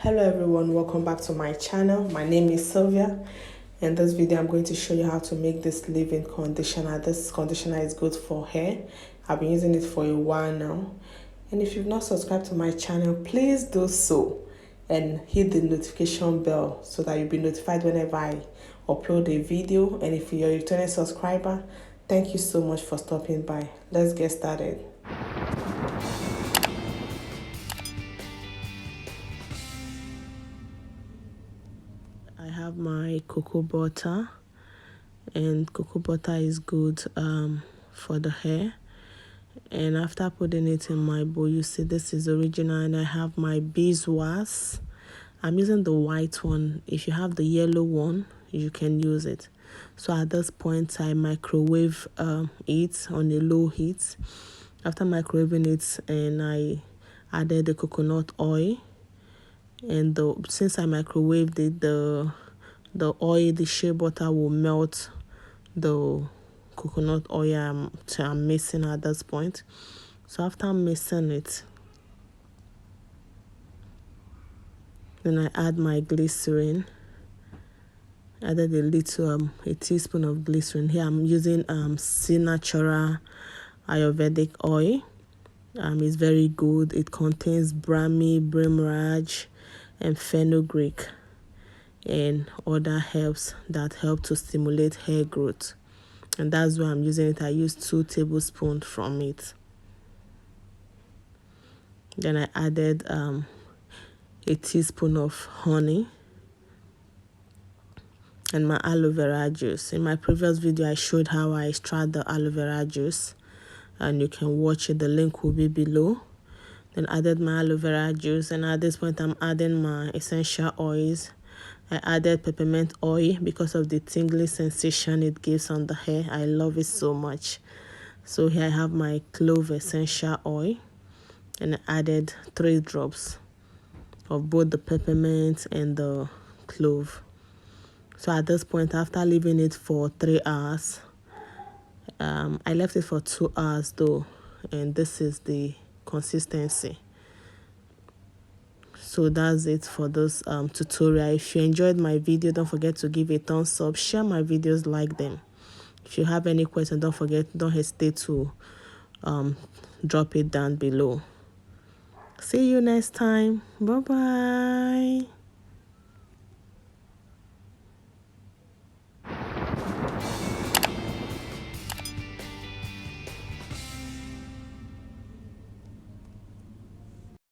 Hello everyone, welcome back to my channel. My name is Sylvia. In this video I'm going to show you how to make this leave-in conditioner. This conditioner is good for hair. I've been using it for a while now, and if you've not subscribed to my channel, please do so and hit the notification bell so that you'll be notified whenever I upload a video. And if you're a returning subscriber, thank you so much for stopping by. Let's get started. I have my cocoa butter, and cocoa butter is good for the hair. And after putting it in my bowl, you see this is original, and I have my beeswax. I'm using the white one. If you have the yellow one, you can use it. So at this point, I microwave it on a low heat. After microwaving it, and I added the coconut oil. And since I microwaved it, the oil, the shea butter will melt the coconut oil I'm mixing at this point. So after mixing it, then I add my glycerin. Added a teaspoon of glycerin. Here I'm using Csylnaturals Ayurvedic oil. It's very good. It contains brahmi, brimraj, and fenugreek and other herbs that help to stimulate hair growth. And that's why I'm using it. I use 2 tablespoons from it. Then I added a teaspoon of honey and my aloe vera juice. In my previous video, I showed how I extract the aloe vera juice, and you can watch it. The link will be below. Then added my aloe vera juice, and at this point I'm adding my essential oils. I added peppermint oil because of the tingling sensation it gives on the hair. I love it so much. So here I have my clove essential oil, and I added 3 drops of both the peppermint and the clove. So at this point, after leaving it for 3 hours, I left it for 2 hours though, and this is the consistency. So that's it for this tutorial. If you enjoyed my video, don't forget to give a thumbs up, share my videos, like them. If you have any questions, don't hesitate to drop it down below. See you next time. Bye bye.